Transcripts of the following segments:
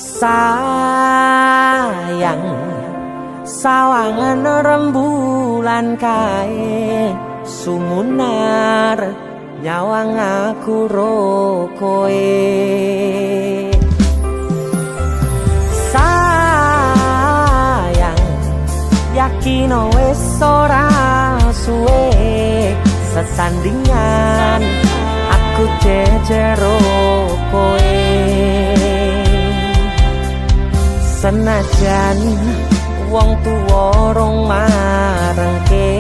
Sayang sawangan rembulan kae sumunar nyawang aku rokoe. Sayang yakin wis ora suwe sesandingan aku jejero koe. Senajan wong tuwa rong marengke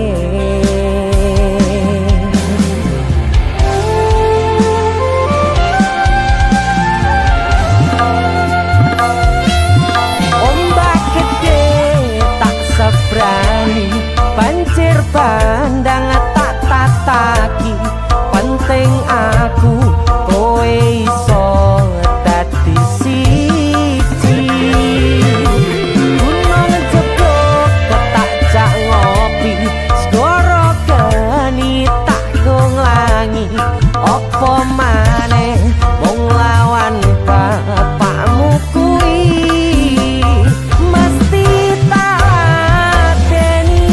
ombak gede tak sebrani banjir bandang tak tataki penting aku kowe iso dadi siji. Gunung jebok tak jak ngopi segoro geni tak gonglangi opo maneh wong lawan bapakmu kuwi mesti tak ladeni.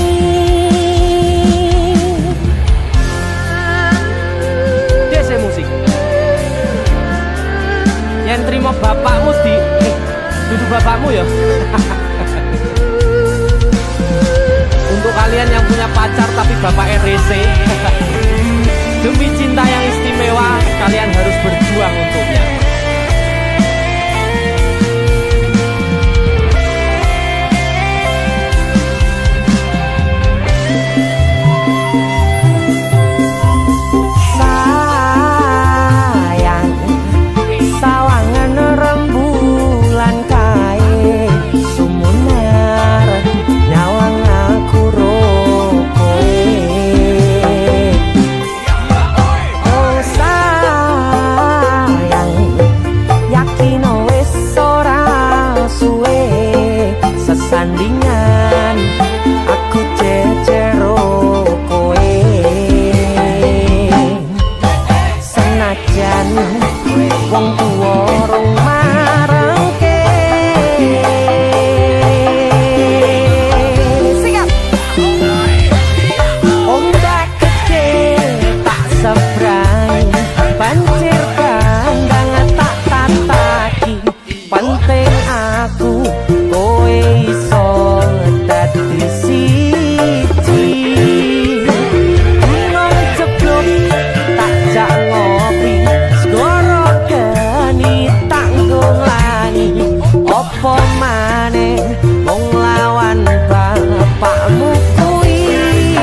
Dese musik yang terima bapakmu di duduk bapakmu ya. Untuk kalian yang punya pacar tapi bapak RC demi cinta yang istimewa kalian harus berjuang untuknya. Sayang sawangan rembulan kae sumunar nyawang aku rokoe. Oh sayang yakin wis ora suwe sesandingan aku jejero koe. Senajan wong tuwa rong marengke sikap ombak gede tak sebrang banjir bandang tak tataki penting aku kowe iso dadi siji. Gunung jeblok tak jak ngopi segoro geni tak gonglangi opo maneh wong lawan bapakmu kuwi.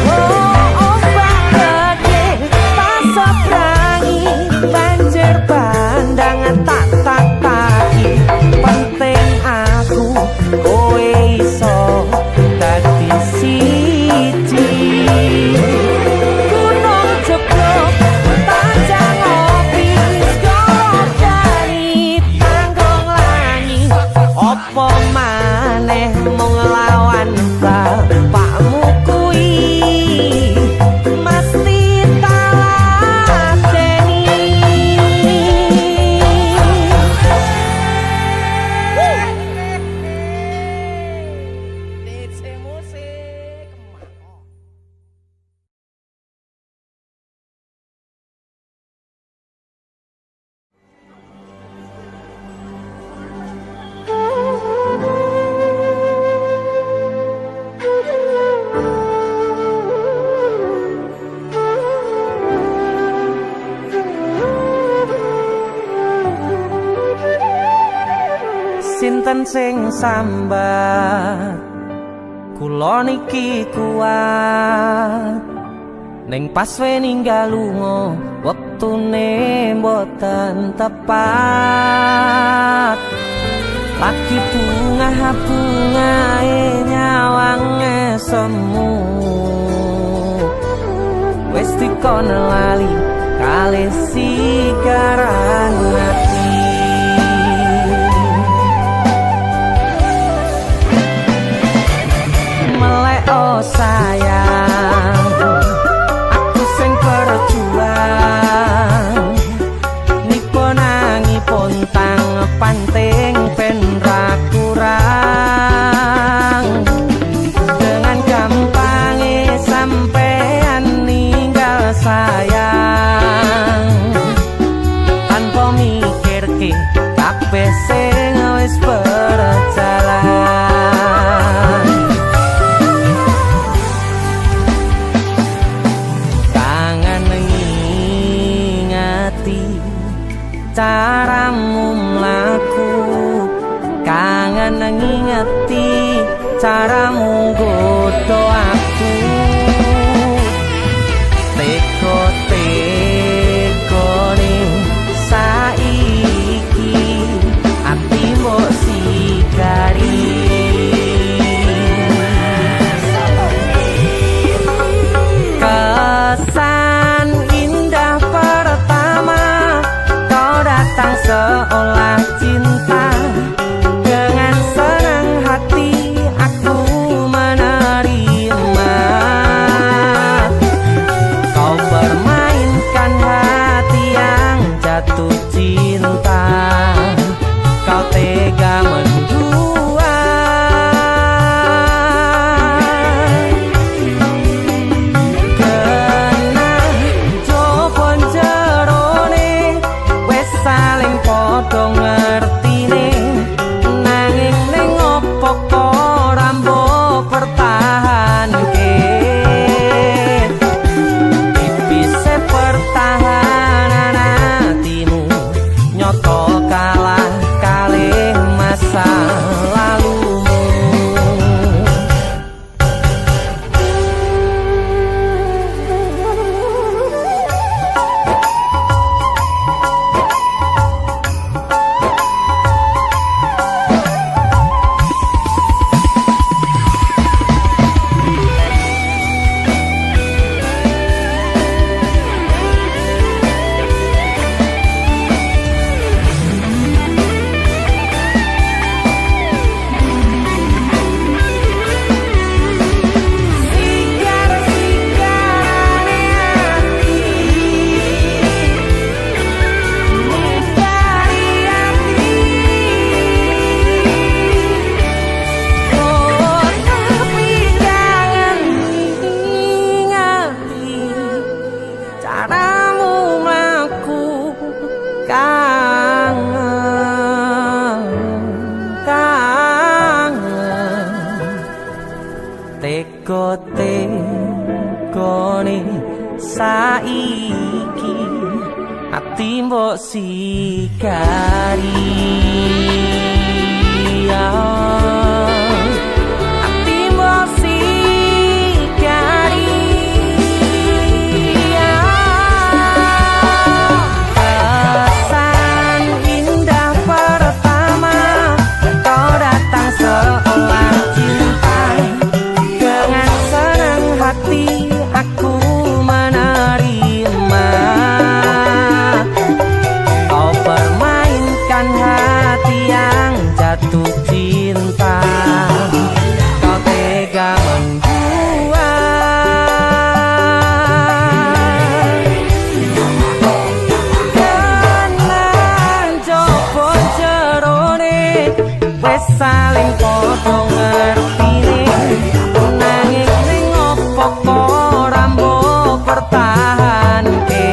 Oh ombak gede tak sebrangi banjir bandang tak tataki penting aku kowe iso dadi siji. Gunung jeblok tak jak ngopi segoro geni tak gonglangi opo maneh mung lawan bapakmu kuwi mesti tak ladeni. DC musik sinten sing sambat kula niki kuat ning pas we ninggal lunga wektune mboten tepat. Lagi bunga-bungae nyawange semu wis dikon lali kalih sigaran ati. Melek oh sayang aku sing berjuang nipo nangi pontang ngerti caramu mlaku, kangen ngingeti caramu godho aku. Teko-teko ning saiki ati mbok sikari. Kesan indah pertama kau datang seolah cinta, dengan senang hati aku menerima. Kau permainkan hati yang jatuh cinta, kau tega mendua. Kena jopon jerone wes saling podo ngertine, nanging ning opo kok rambo pertahanke. Tipise pertahanan hatimu nyoto kalah kalih masa lalumu. Caramu mlaku kangen. Teko-tekone saiki ati mbok sikari. Ati mbok sikari. Kesan indah pertama kau datang seolah cinta, dengan senang hati aku menerima. Kau permainkan hati yang jatuh cinta, kau tega membuat. Kenan jopo jerone wes saling podo ngertine, nanging ning opo kok rambo pertahanke.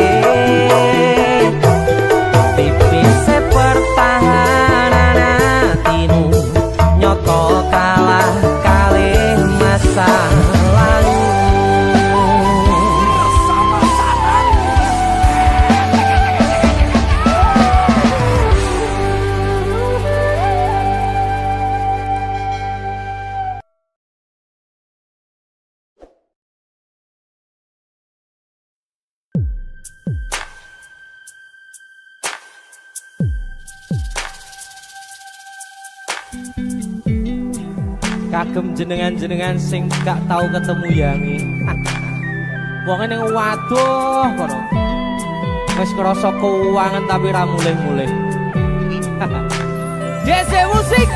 Tipise pertahanan hatimu nyoto kalah kalih masa lalu. Kagem jenengan-jenengan sing gak tau ketemu Yangi. Wong ning waduh kono. Wis krasa keuangan tapi ra mulih-mulih. DC musik.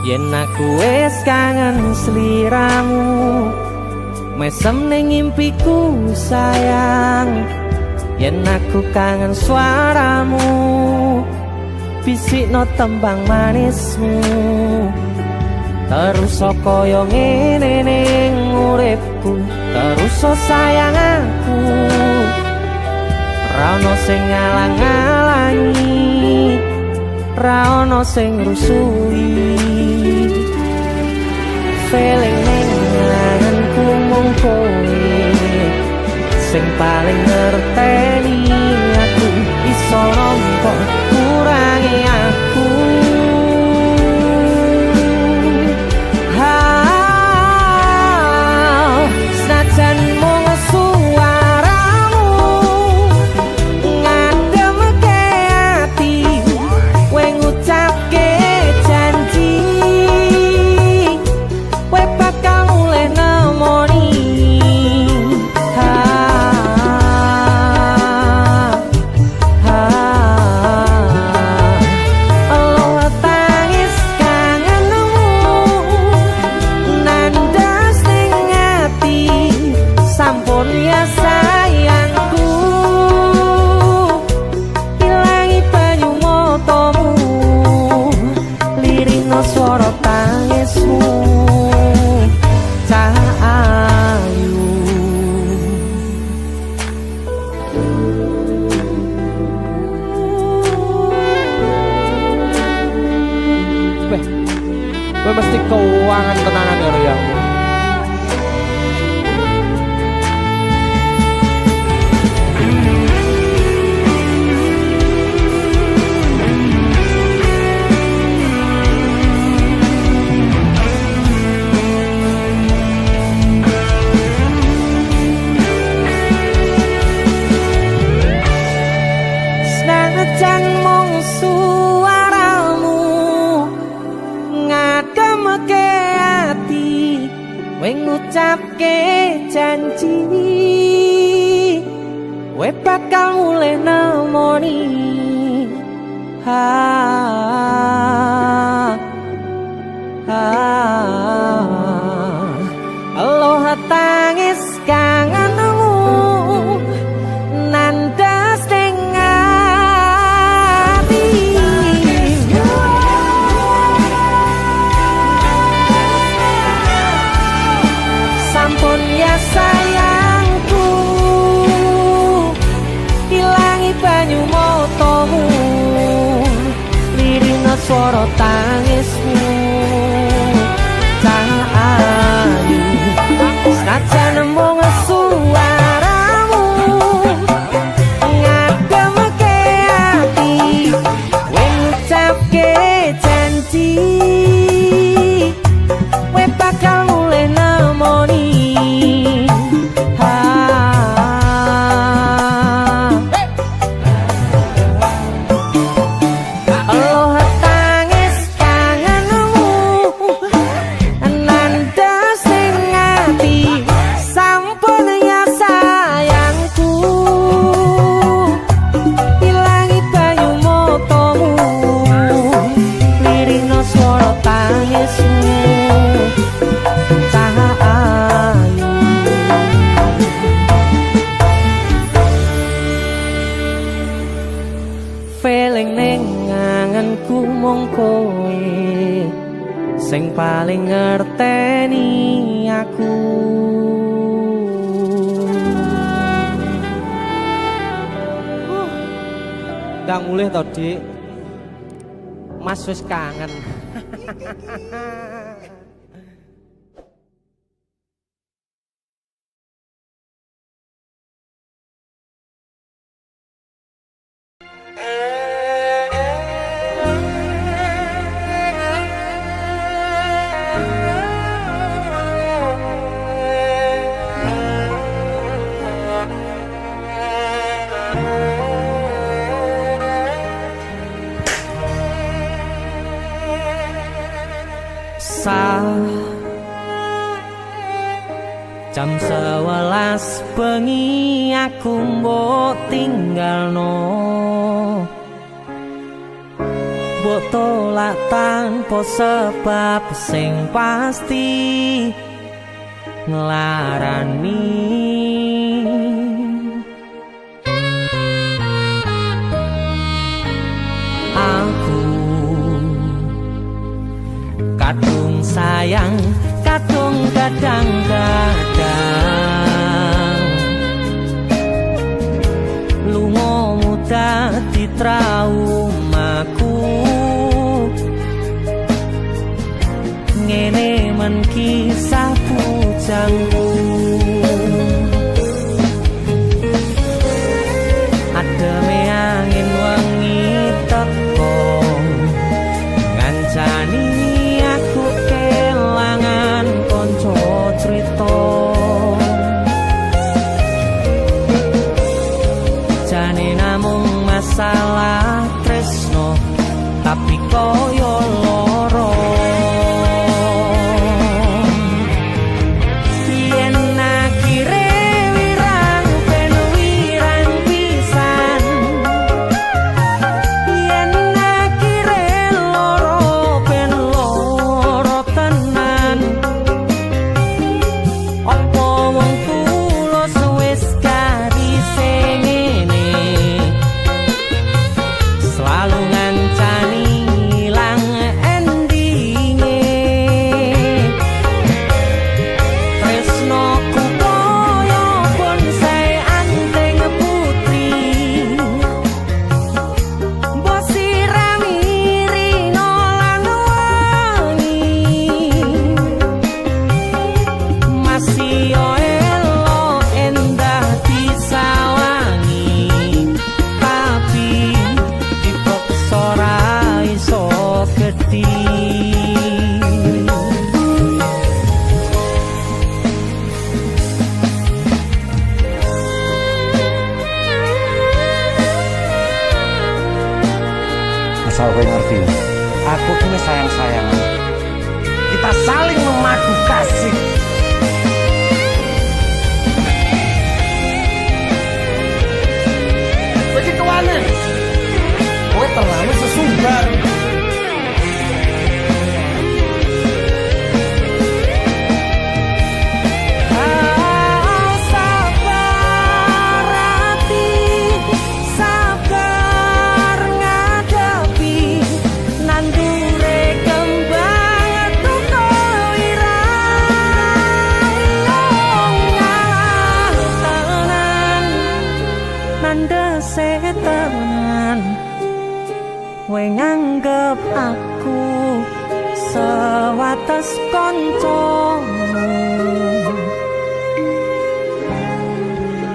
Yen aku wis kangen sliramu, mesem ning impiku sayang. Yen aku kangen suaramu, bisikno tembang manismu terus kaya ngene ning uripku terus sayang aku ra ono sing ngalang-alangi ra ono sing rusui feeling ning ngangenku mung kowe sing paling ngerteni aku iso nampa kurangi aku senajan mung suaramu ngademke ati kowe ngucapke janji kowe bakal mulih nemoni swara tangismu cahayu Kowe mesti keuangan tenanan karo ya. ngucapke janji we bakal mulih nemoni aloha tangis kangenmu nandas ning ati sampun ya sayangku ilangi banyu motomu lirina swara tangismu cahayu senajan mung suaramu ngademke ati we ngucapke janji we bakal mulih nemoni feeling ning ngangenku mung kowe sing paling ngerteni aku Ndang mulih to, Dik. Mas wis kangen. Jam 11 bengi aku mbok tinggalno mbok tolak tanpa sebab sing pasti nglarani aku kadung sayang kadung kadang-kadang lungamu dadi traumaku ngene men kisah bujangku ademe angin wengi teko ngancani aku kelangan konco crita jane namung masalah tresno tapi koyo loro asal kowe ngerti, aku kini sayang-sayangan. Kita saling memadu kasih. Pergi ke mana? Kowe terlalu sesumbar. Kowe nganggep aku sewates kancamu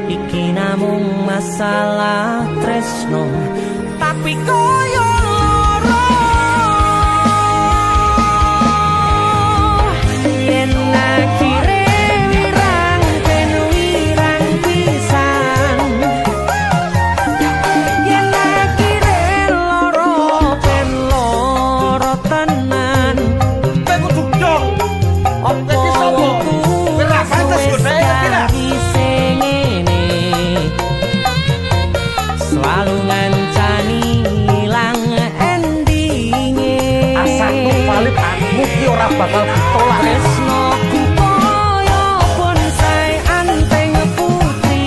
iki namung masalah tresno tapi koyo loro yen akhire wirang ben wirang pisan yen akhire loro ben loro tenan Kowe kudu dong. Oke iki sapa? Ora pantes kok saya kira. Selalu ngancani ilang endinge Asakku valid aku ki ora bakal ditolak. tresnoku koyo bonsai anteng putri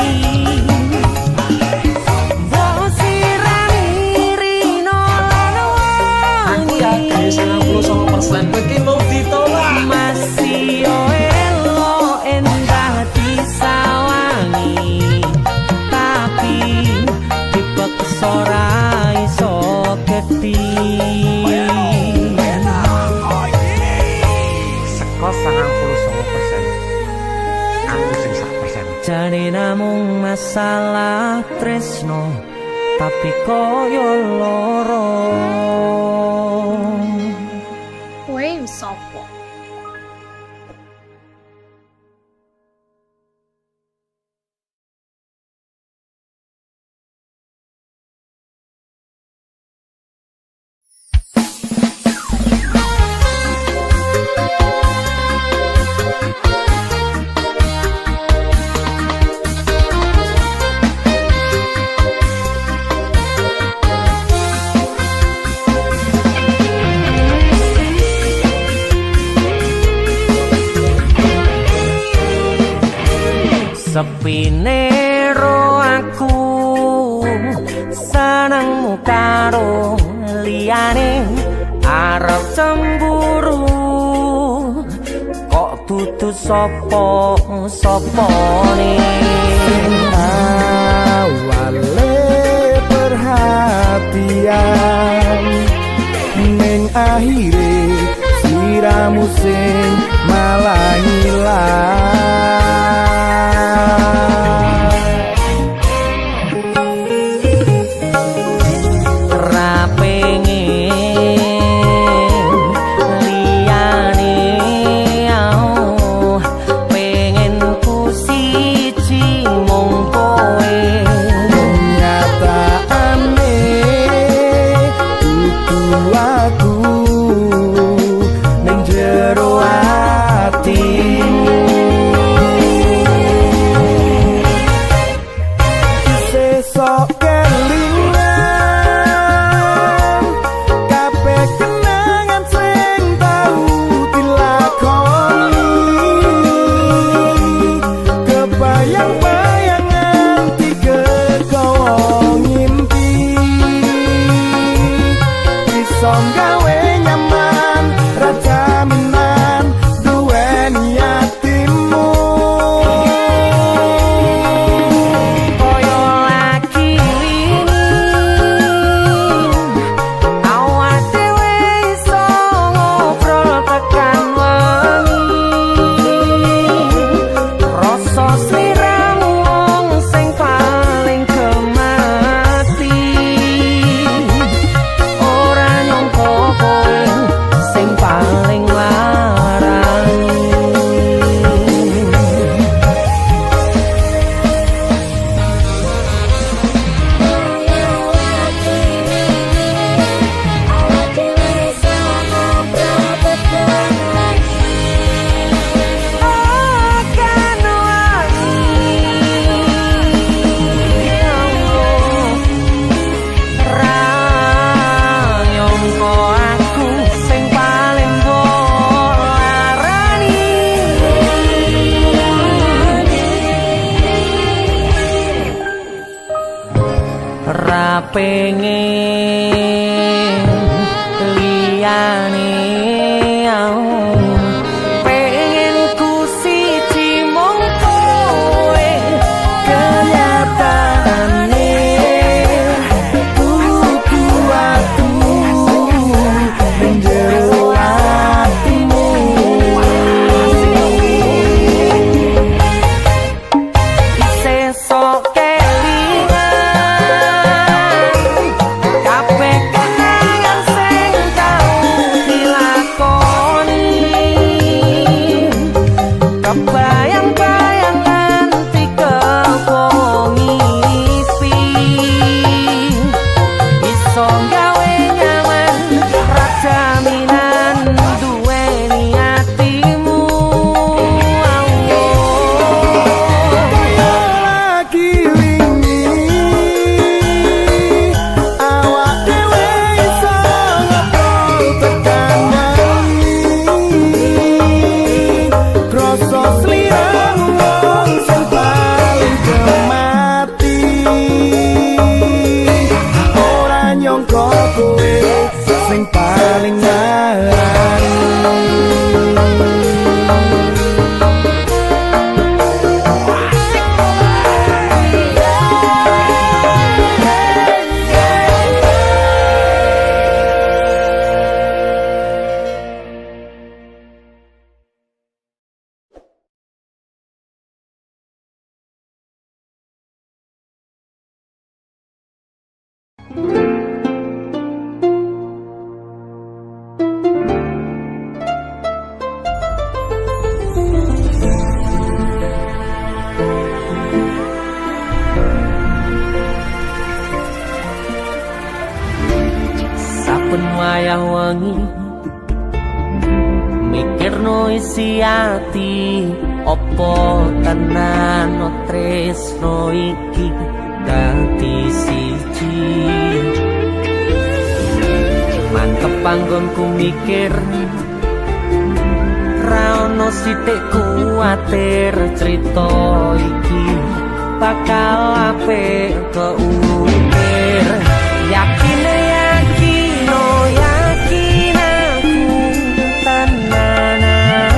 mbok sirani rino lan Aku yakin 99% kowe ki mau ditolak. masih elo endah disawangi tapi dipaksa ora iso gedhi Seko 99%. Aku sing 1%. jane namung masalah tresno tapi koyo loro Kowe sapa? sepine ro aku senengmu karo liyane arep cemburu dudu sapa-sapane awale perhatian ning akhire siramu sing malah pengen liyane pengen ku siji mung kowe kenyataane kuku atu menjero atimu sesok sing paling larang wayah wengi mikirno isi ati opo tenan tresno iki dadi siji mantep panggonku mikir ra ono sithik kuwatir crita iki bakal apik keukir yakin yakin aku tenanan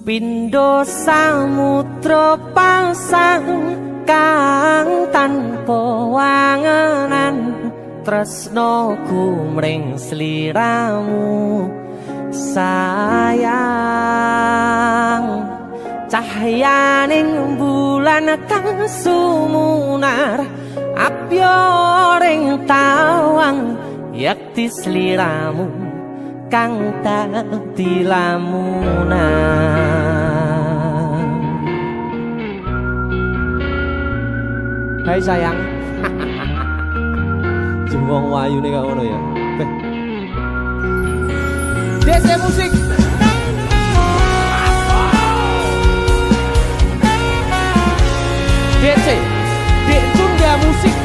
Pindho samudra pasang kang tanpa wangenan tresnaku mring sliramu sayang cahyaning bulan kang sumunar apyoring tawang yakti sliramu kang dadi lamunan. Hai sayang. Jengwong wayu nih gak ngono ya. DC musik. DC, Dek Tunda Musik.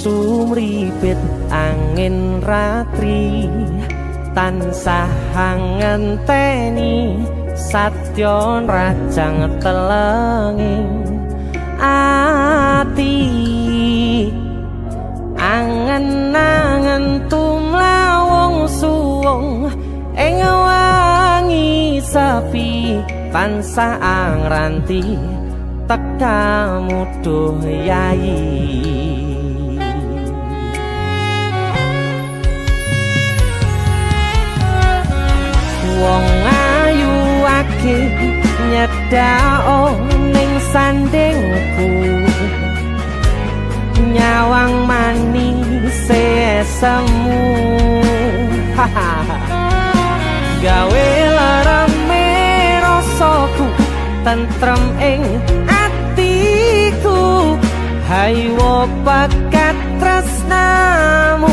Sumripit angin ratri tansah ngenteni satya rajang telenging ati angen-angen tumlawung suwung ing wangi sepi tansah angranti tekamu duh yayi. Wong ayu akeh nyedhak ning sandingku nyawang manis semu gawe larame rasaku tentrem ing atiku haywo pakat tresnamu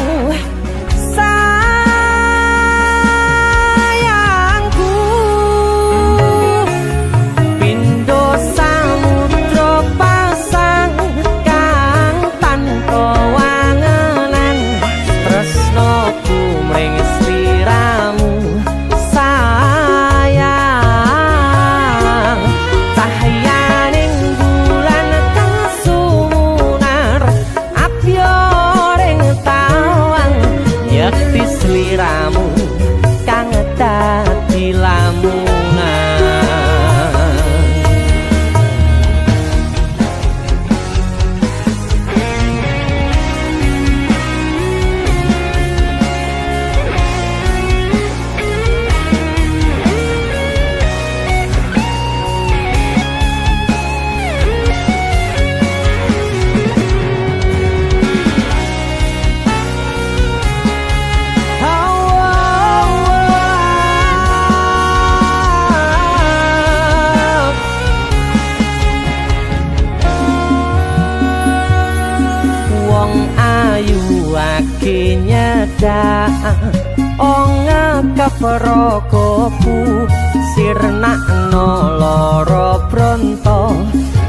Prokopu sirnakno lara bronto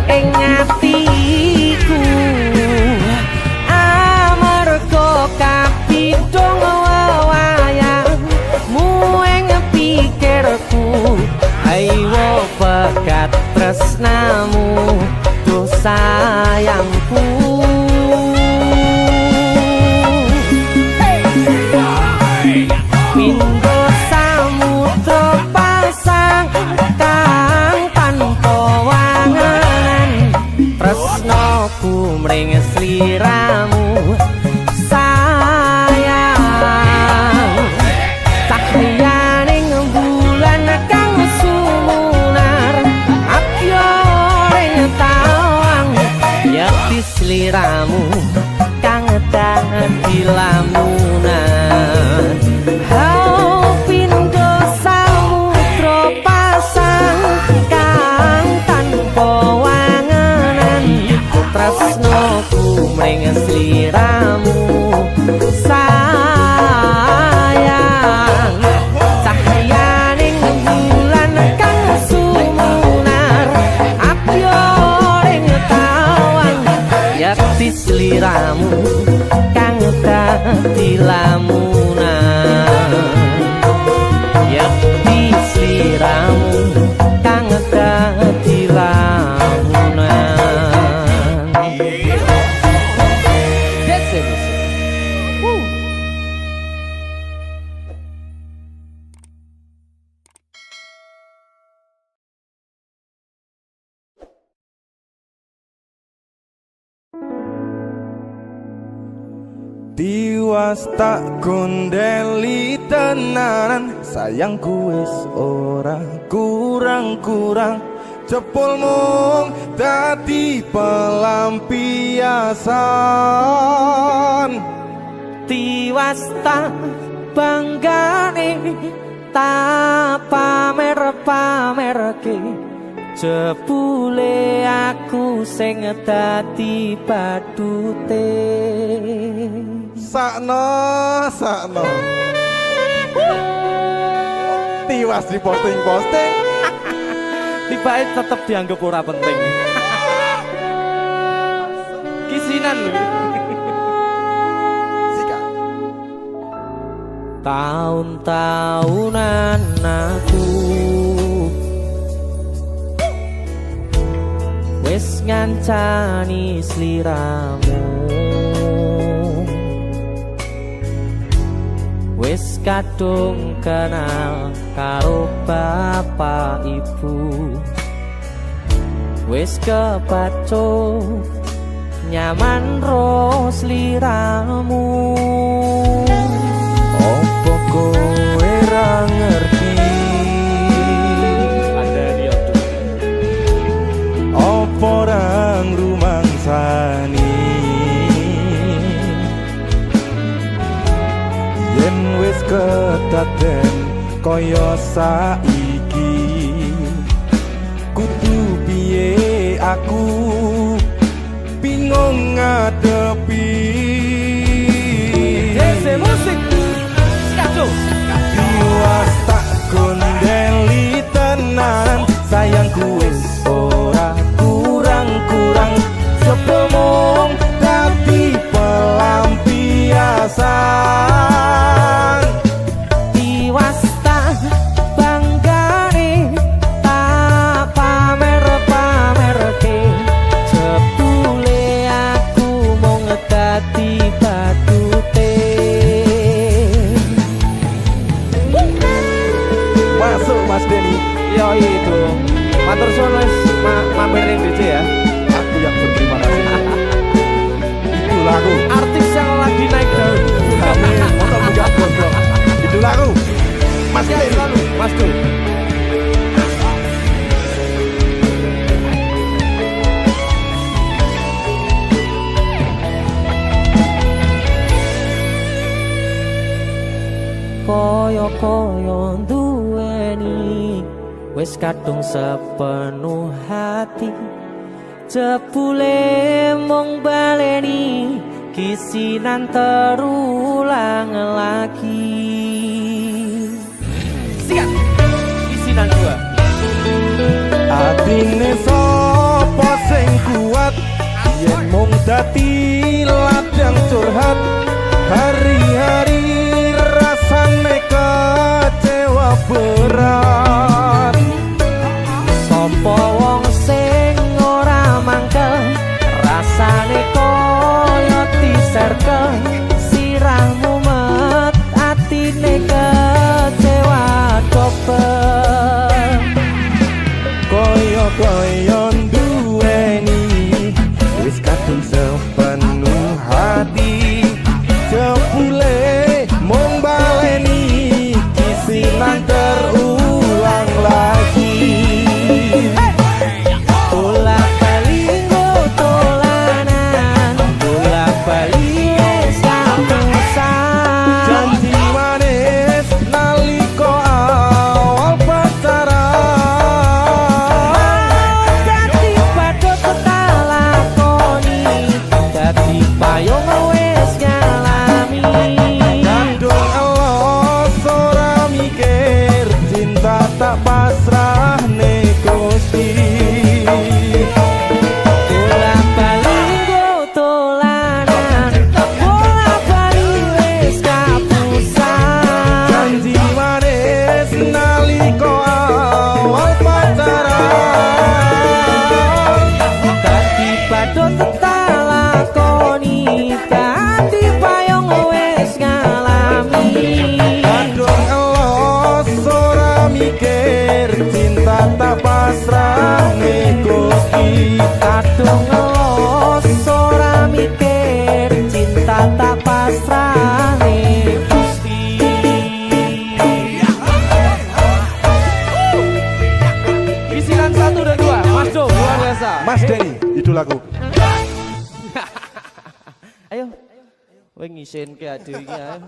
ing atiku amarga kapidhong wayangmu ing pikirku ayo pekat tresnamu duh sayangku mring sliramu sayang cahyaning bulan kang sumunar apyoring tawang yakti sliramu kang dadi lamunan hau pindho samudra pasang kang tanpa tresnoku mring sliramu sayang cahyaning bulan kang sumunar apyoring tawang yakti sliramu kang Tiwas tak gondeli tenanan, sayangku wis ora kurang-kurang. Jepul mung dadi pelampiasan. Tiwas tak banggane tak pamer-pamerke, jebule aku sing dadi badute. Sakno Tiwas di posting-posting, Tibae tetep dianggap ora penting. Kisinan lho. Tahun-tahunan aku wis ngancani sliramu, wis kadung kenal karo bapak ibu, wis kepacu nyaman ro sliramu. opo kowe ra ngerti, opo ra ngrumangsani yen wis kedaden kaya saiki. Kudu piye aku bingung ngadepi. Dese musik skaco. Tiwas tak gondeli tenan, sayangku wis ora kurang-kurang. Sepemong dadi pelampiasan. Tiwas tak banggane tak pamer-pamerke, jebule aku mung dadi badute. Masuk Mas Denny. Yo itu. Matur suwun wis mampir ning DC ya. Aku yang berterima kasih. Itu lagu. Artis yang lagi naik daun. Amin. Untuk enggak gondrong. Itu lagu. Mas Denny. Mas Dul. Koyo-koyo duweni wis kadung sepenuh hati, jebule mung baleni kisinan terulang lagi. Siap. Isinan 2. Atine sapa sing kuat yen mung dadi ladang curhat. Hari-hari rasane kecewa berat. Sopo wong sing ora mangkel, rasane koyo diserkel, sirahmu met atine kecewa dobel. Koyo-koyo duweni wis kadung sepenuh hati, jebule mung baleni kisinan terulang lagi. Bolak-balik tolanan, bolak-balik wis kapusan. Janji manis nalika awal pacaran, Dadi padha tak lakoni, dadi payung wis ngalami. kandung elos ora mikir, cinta tak pasrah Gusti. Bolak-balik tolanan, bolak-balik wis kapusan. Janji manis nalika awal pacaran, Dadi padha tak lakoni, dadi payung wis ngalami. kandung elos ora mikir, cinta tak pasrah Gusti. Kadung los ora mikir, cinta tak pasrah Jo, luar biasa. Mas Denny, idolaku. Ayo. Kowe ngisin ke ade iki ayo.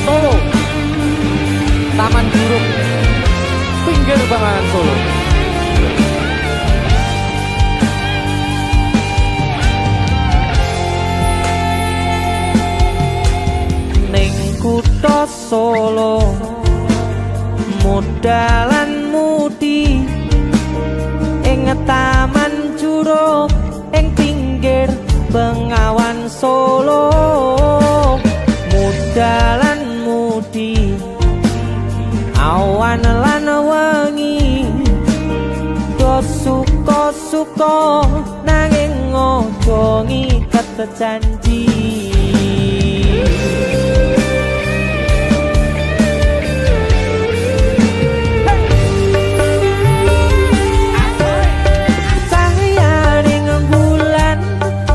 Solo. Taman Burung. Pinggir Banganan Solo. Ning kutha Solo modalan mudi ing taman juruk ing pinggir Bengawan Solo modalan mudi awan lan wengi do suka-suka nanging ojo ngiket janji.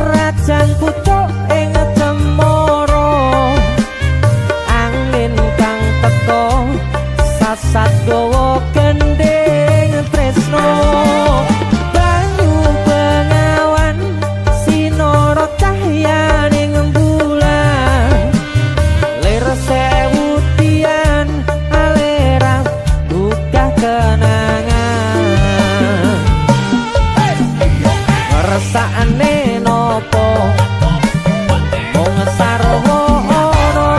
Rajan pucuk ing cemara angin kang teka sasat gawa gending tresno banyu bengawan sinara cahyaning bulan lir sewu tian alera duka kenangan ngrasakne nopo mung sarwana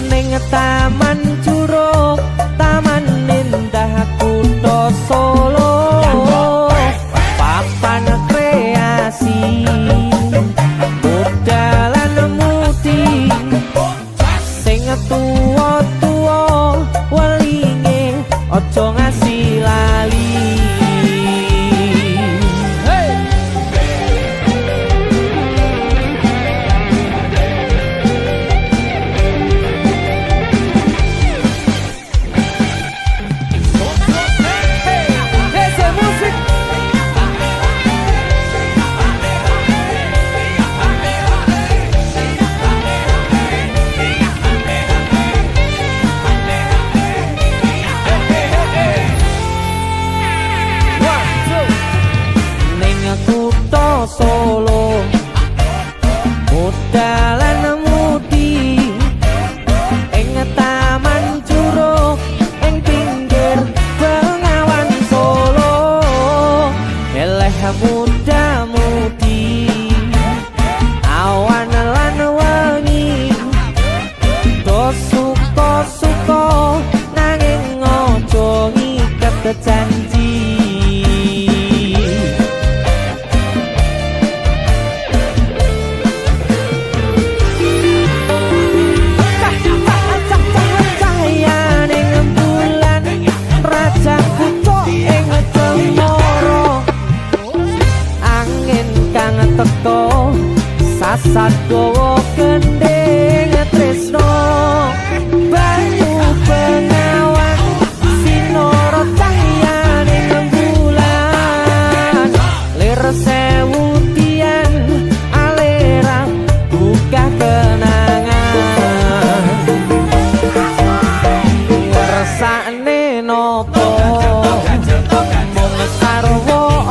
ning taman juruk taman indah kutha Solo papan kreasi modalan mudi sing tuwa-tuwa welinge aja ngasih lali. Solo modalan mudi ing taman juruk ing pinggir Bengawan Solo eleh muda mudi awan lan wengi do suka-suka nanging ojo ngiket janji. Teko sasat gawa gending tresno banyu bengawan sinara cahyaning bulan lir sewu tian alera buka kenangan ngrasakne nopo mung sarwana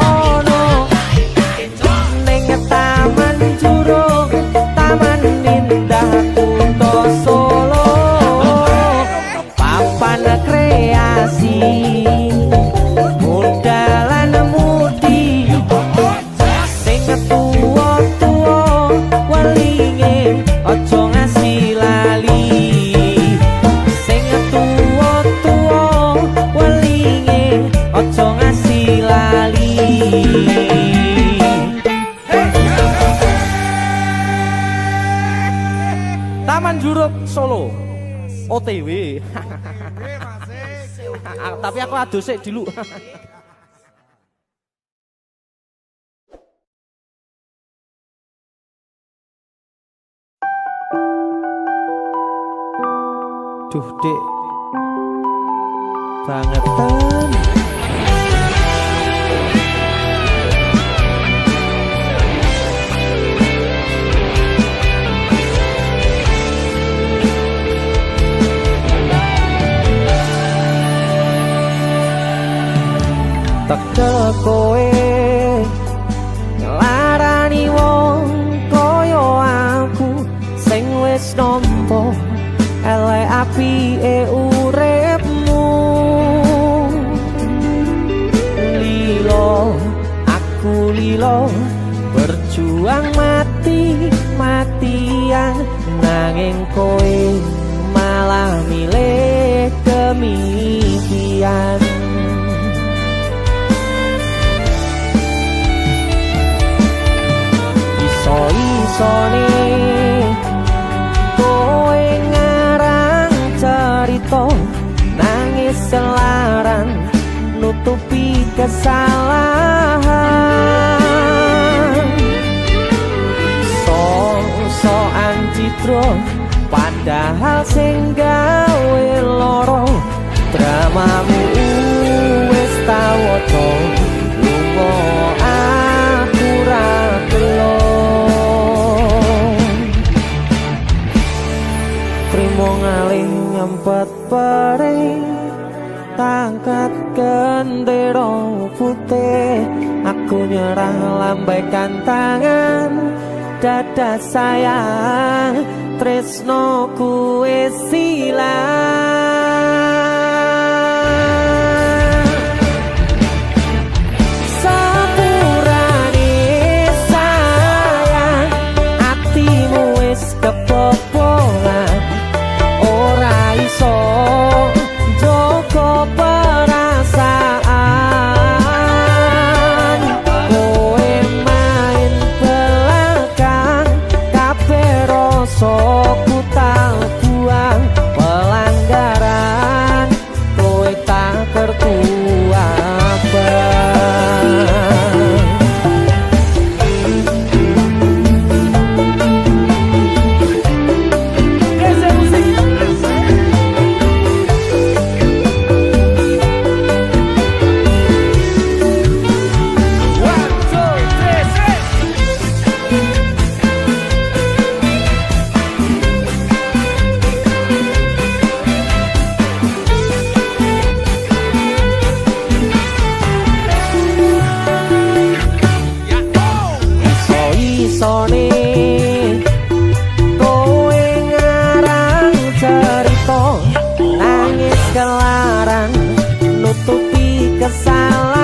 taman juruk taman indah kutha Solo papan kreasi modalan mudi sing tuwa-tuwa welinge aja ngasih lali sing tuwa-tuwa welinge aja ngasih lali. Taman Juruk Solo OTW. Tapi aku adus sik dulu. Duh Dik, bangetan. Tekel kowe ngelarani wong koyo aku sing wis nampa elek apike uripmu. Lilo aku lilo berjuang mati-matian nanging kowe malah milih demikian. Iso-isone kowe ngarang cerita nangis selaran nutupi kesalahan. So-soan citro padahal sing gawe loro dramamu wis tau waca lunga aku ra gelo. Trimo ngalih nyempet perih tangkat gendera putih. Aku nyerah lambaikan tangan dada sayang tresnoku wis ilang. Sepurane sayang atimu wis kebobolan ora iso joko perasaan. Kowe main belakang kabeh rasa ku tak buang pelanggaran kowe tak kertu abang. Iso-isone kowe ngarang cerita nangis kelaran nutupi kesalahan.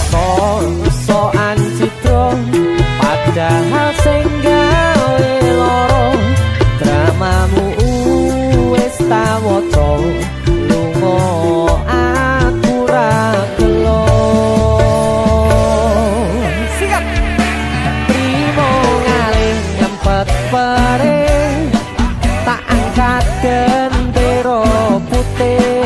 So-soan citro padahal sing gawe loro dramamu wis tak waca lunga aku ra gelo. Perih tak angkat gendera putih.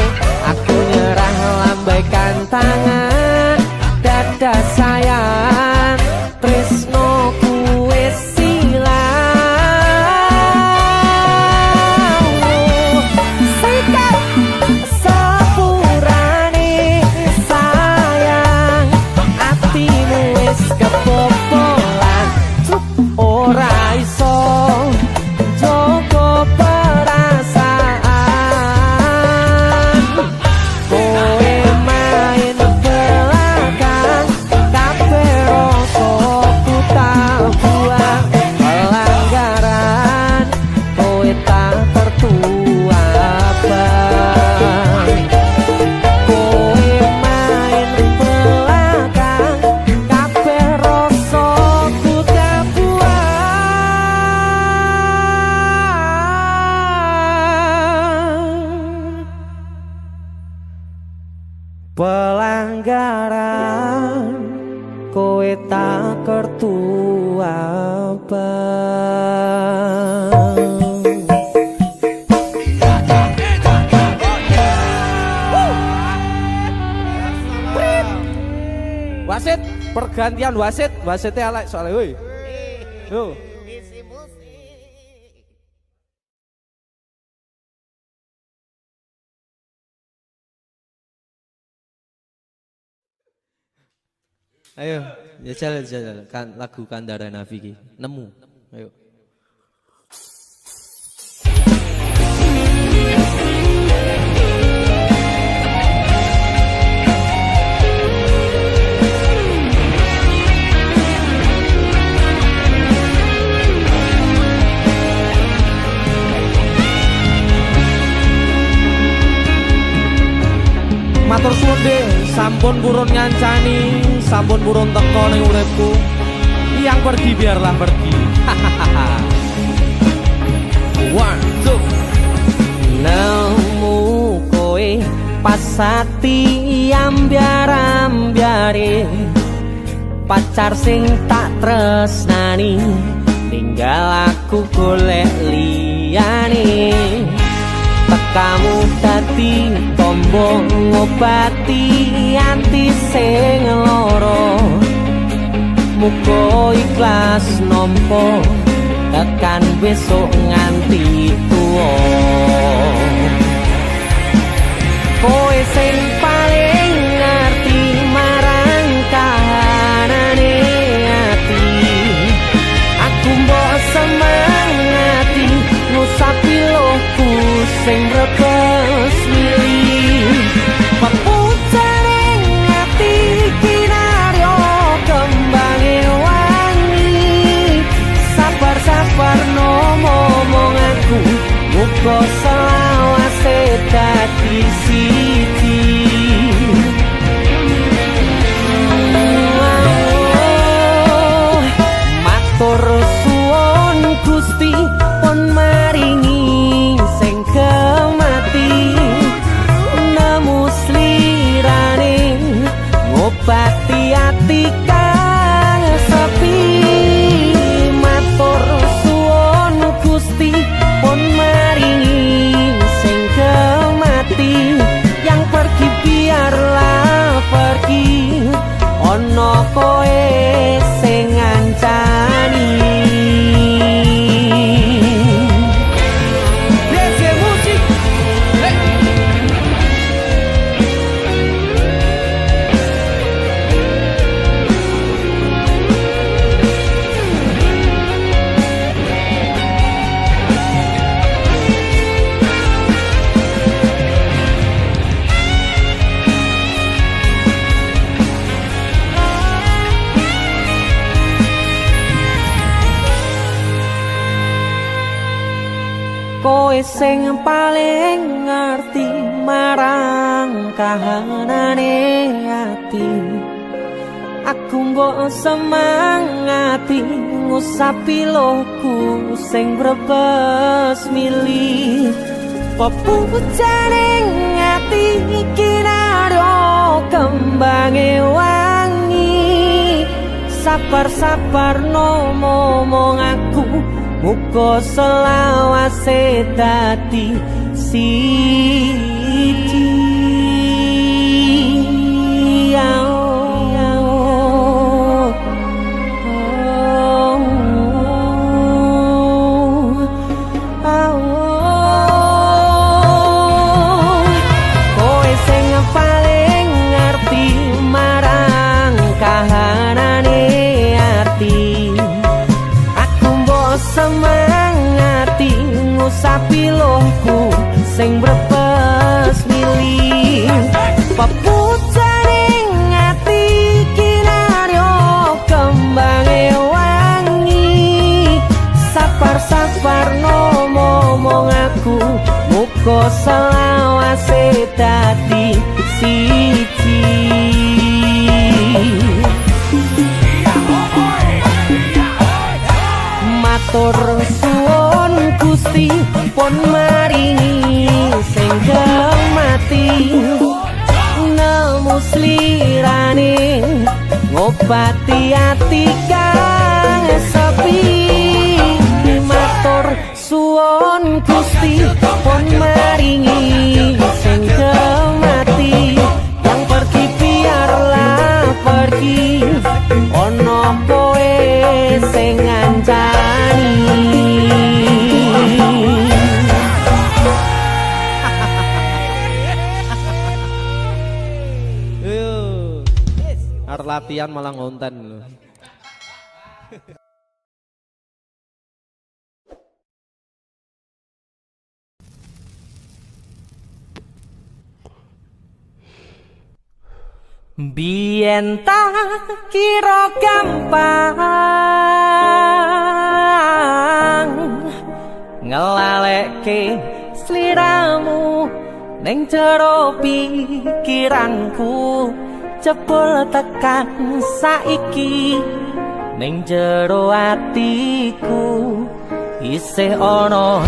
Aku nyerah lambaikan tangan dada sayang tresnoku wis ilang. Sikap sepurane sayang atimu wis kebobolan ora iso joko perasaan. Kowe main belakang kabeh rasa ku tak buang pelanggaran kowe tak tertua abang. Kowe main belakang kabeh rasa ku tak pelanggaran kowe tak kertu abang. Wasit, pergantian wasit, wasitnya elek soalnya woi. Yo. Isi musik Ayo, jajal kan lagu Kandara Nafi ki. Nemu. Ayo. Matur suwun deh, sampun purun ngancani, sampun purun teko ning uripku. Yang pergi biarlah pergi. One, two. Nemu kowe pasati ambyar-ambyare pacar sing tak tresnani tinggal aku golek liyane. Tekamu dadi tombo ngobati ati sing lara. Muga ikhlas nampa tekan besok nganti tuwa. Kowe sing paling ngerti marang kahanane ati. Aku mbok semangati ngusapi lohku sing rebes milih. Pepucaring ati kinaryo kembange wangi. Sabar-sabar ngomong aku muga selawase dadi siji. Matur suwun Gusti pun maringi sing kemati. Nemu slirane ngobati ati kang sepi. Matur suwun Gusti pun maringi sing kemati. Yang pergi biarlah pergi, ono koe sing ngancani. Kowe sing paling ngerti marang kahanane ati. Aku mbok semangati ngusapi lohku sing brebes milih. Pepucaring ati kinaryo kembange wangi. Sabar-sabar ngomong aku muga selawase dadi siji. Kowe sing paling ngerti marang kahanane ati. Aku mbok semangati ngusapi lohku sing brebes milih. Pepucaring ati kinaryo kembange wangi. Sabar-sabar ngomong aku muga selawase dadi siji. Matur suwun Gusti pun maringi sing kemati. Nemu slirane ngobati ati kang sepi. Matur suwun Gusti pun maringi sing kemati. Yang pergi biarlah pergi, ono kowe sing ngancani. Arep latihan malah ngonten lho. Biyen tak kira gampang ngelalekke sliramu ning jero pikiranku jebul tekan saiki ning jero atiku isih ana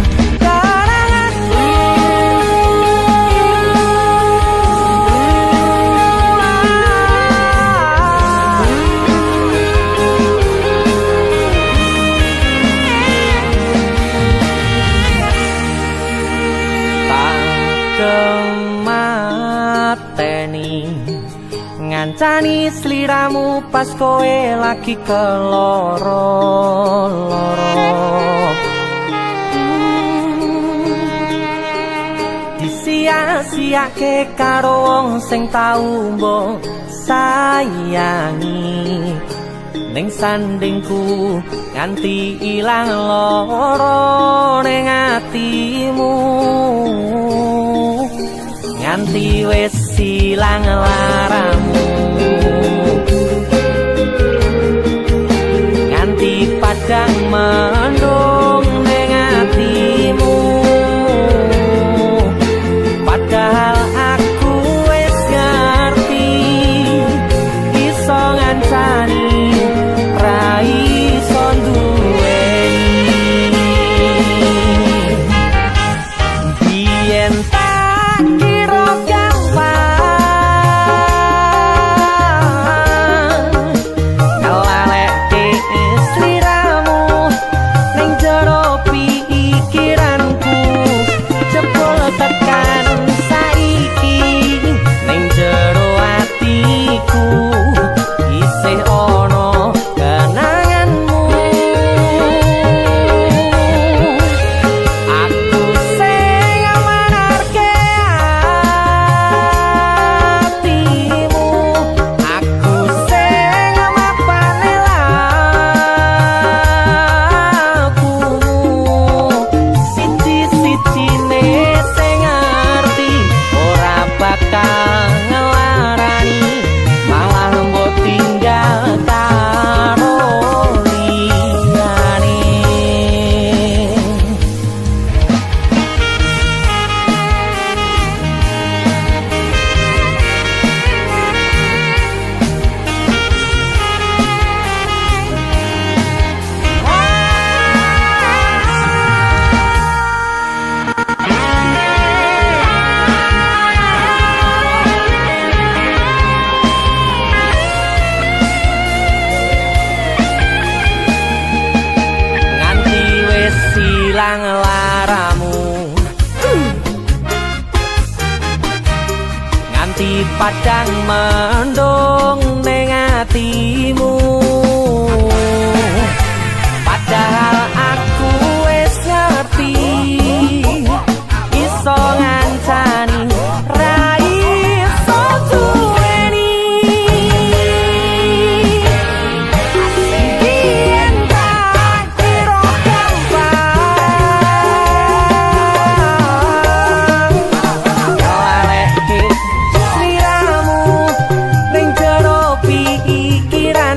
ngancani sliramu pas kowe lagi keloro-loro disia-siake karo wong sing tau mbok sayangi ning sandingku nganti ilang loro ning atimu nganti wis silang laramu nganti padang mendung ning atimu padahal aku wis ngerti iso ngancani ra iso duweni biyen padang mendung ning atimu padahal aku wis ngerti iso ngancani ra iso duweni biyen tak kira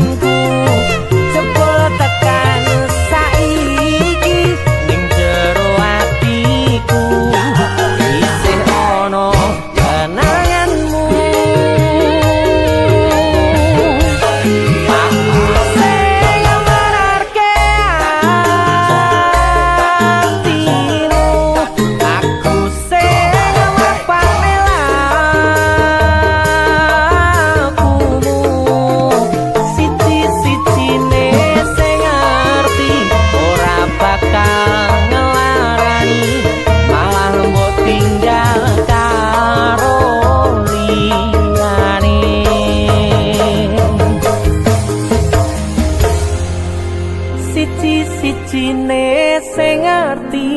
siji-sijine sing ngerti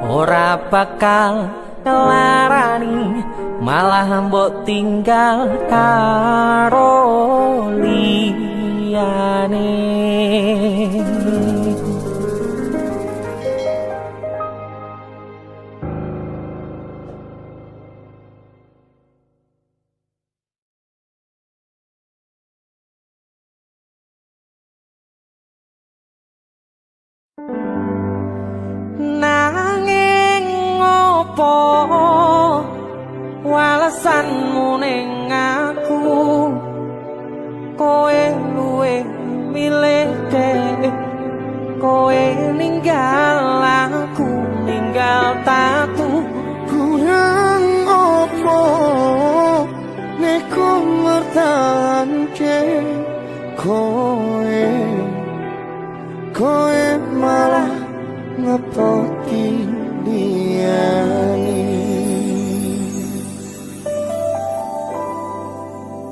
ora bakal ngelarani malah mbok tinggal karo liyane. liyane. Nanging ngopo walesanmu ning aku, kowe luwe milih dek, kowe ninggal aku ninggal tatu. Kurang opo nek ku mertahanke kowe malah ngepoti liyane.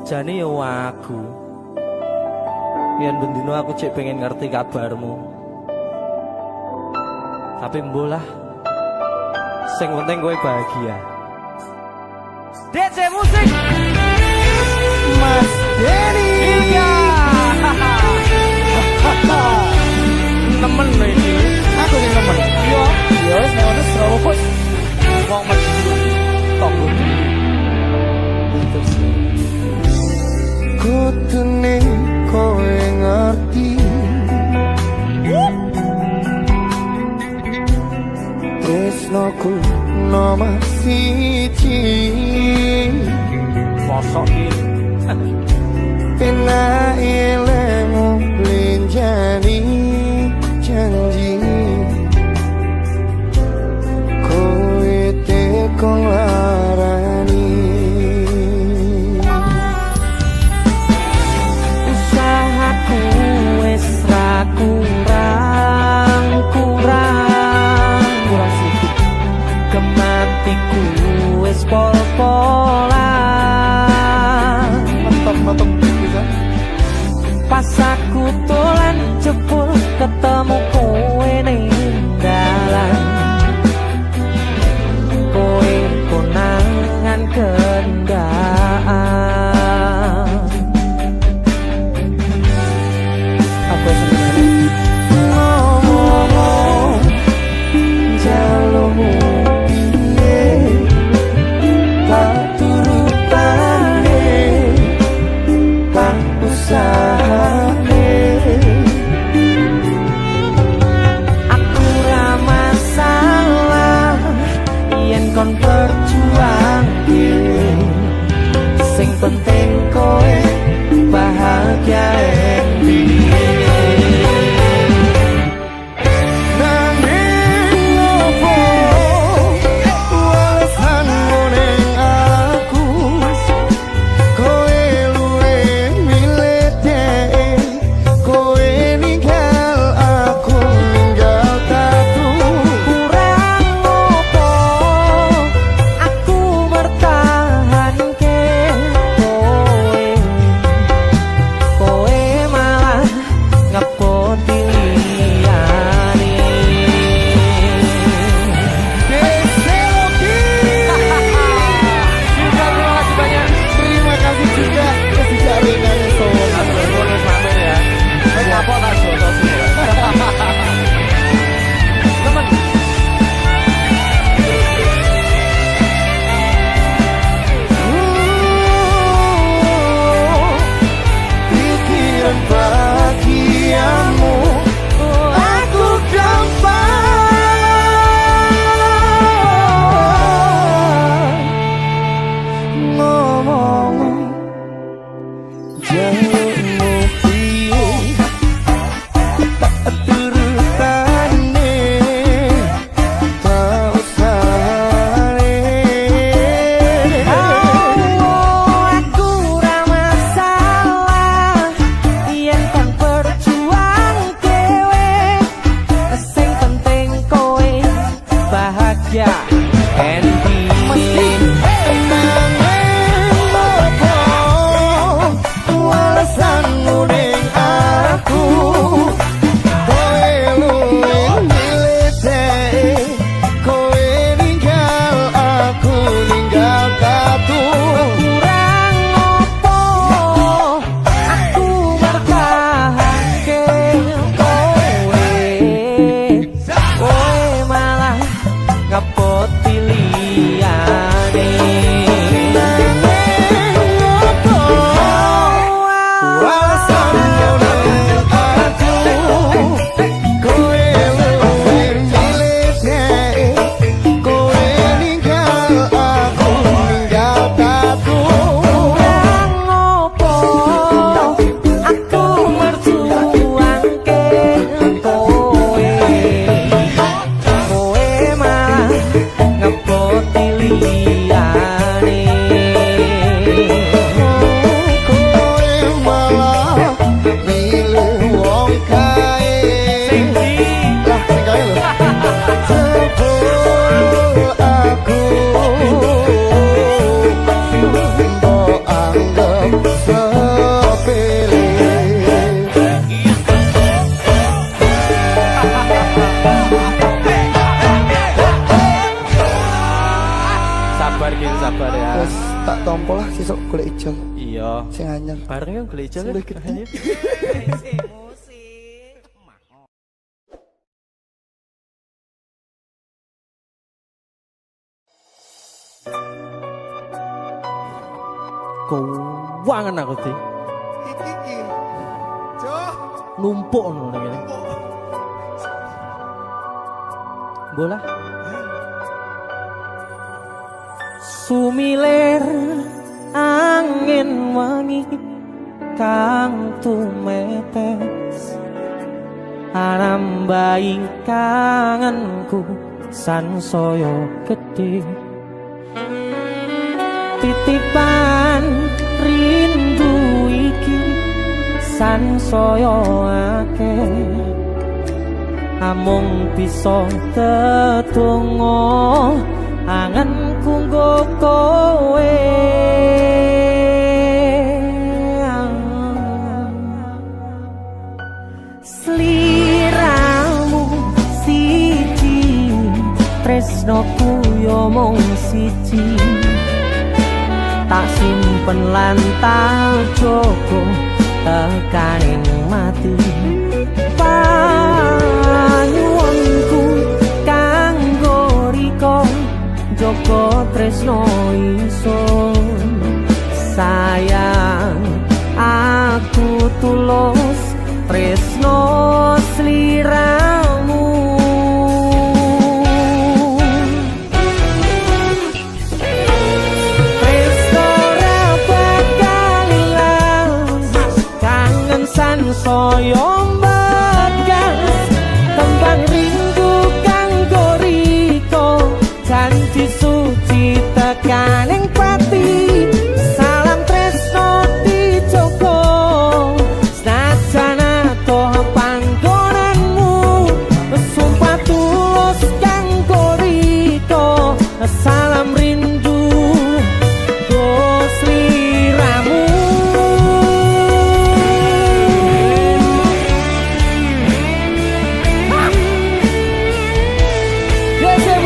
Jane yo aku yen bendino aku cek pengen ngerti kabarmu, tapi mbolah sing penting kowe bahagia. DJ musik Mas Denny Ilga. Nemen lho iki. aku sing nemen. Yo, Ya wis nek ono Surabaya kok wong mesti tonggo. Terus kutune kowe ngerti. Tresnoku nomor siji. mosok iki. Pena ilmu linjani janji kowe tekon larani. Usahaku wis ra kurang sedikit, kematiku wis pol-polan. Mantap bisa. besok golek ijo. Iya. Sing anyar. Bareng yo golek ijo. Golek gede. Keuangan aku sih. Iki. Jo. Numpuk ngono ngene. Bola. Sumilir angin wangi kang tumetes arambai kangenku sansaya gedhe titipan rindu iki sansaya akeh amung bisa tetunggo anganku nggo kowe sliramu siji tresnoku yo mung siji tak simpen lan tak jogo tekaning mati panyuwunku kanggo riko joko tresno ingsun sayang aku tulus tresno sliramu tresno ra bakal ilang kangen sansaya mbegas tembang rindu kanggo riko janji suci tekaning pati salam tresno dijogo senajan atoh panggonanmu sumpah tulus kanggo riko salam rindu go sliramu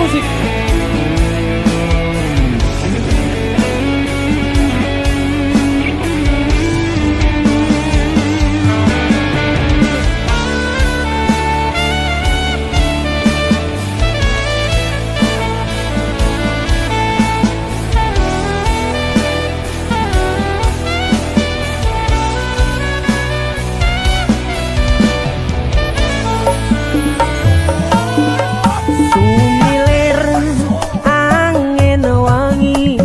musik sumilir angin wangi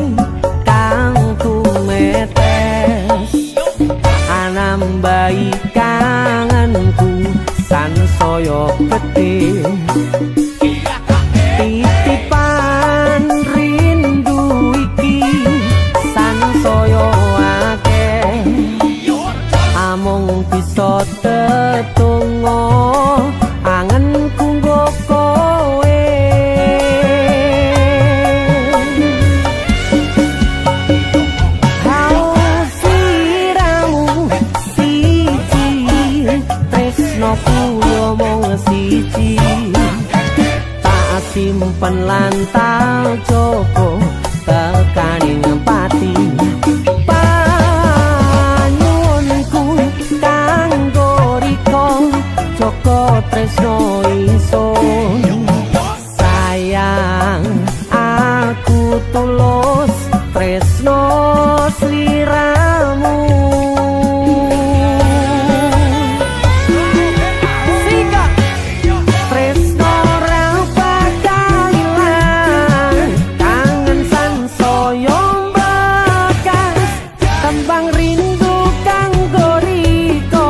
kang tumetes anambai kangenku sansaya gedhe titipan rindu iki sansaya akeh amung bisa tetunggo angenku nggo kowe siramu siji tresnoku yo mung siji tak simpen lan tak jogo tekaning pati panyuwunku kanggo riko joko tresno ingsun sayang aku tulus tresno sliramu tresno ra bakal ilang kangen sansaya mbekas tembang rindu kanggo riko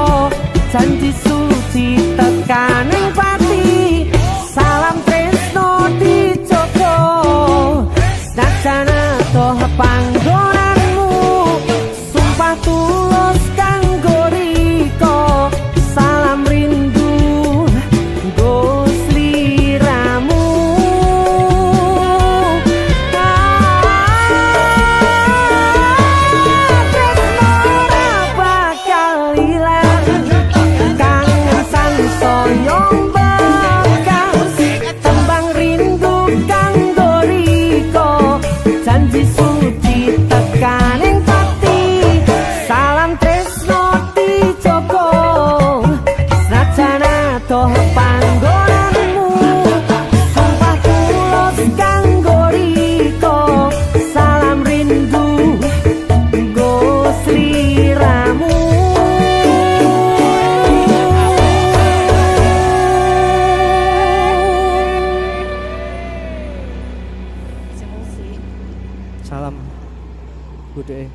janji suci tekaning pati Toh panggonanmu sumpah tulus kanggo riko salam rindu go sliramu Salam bude.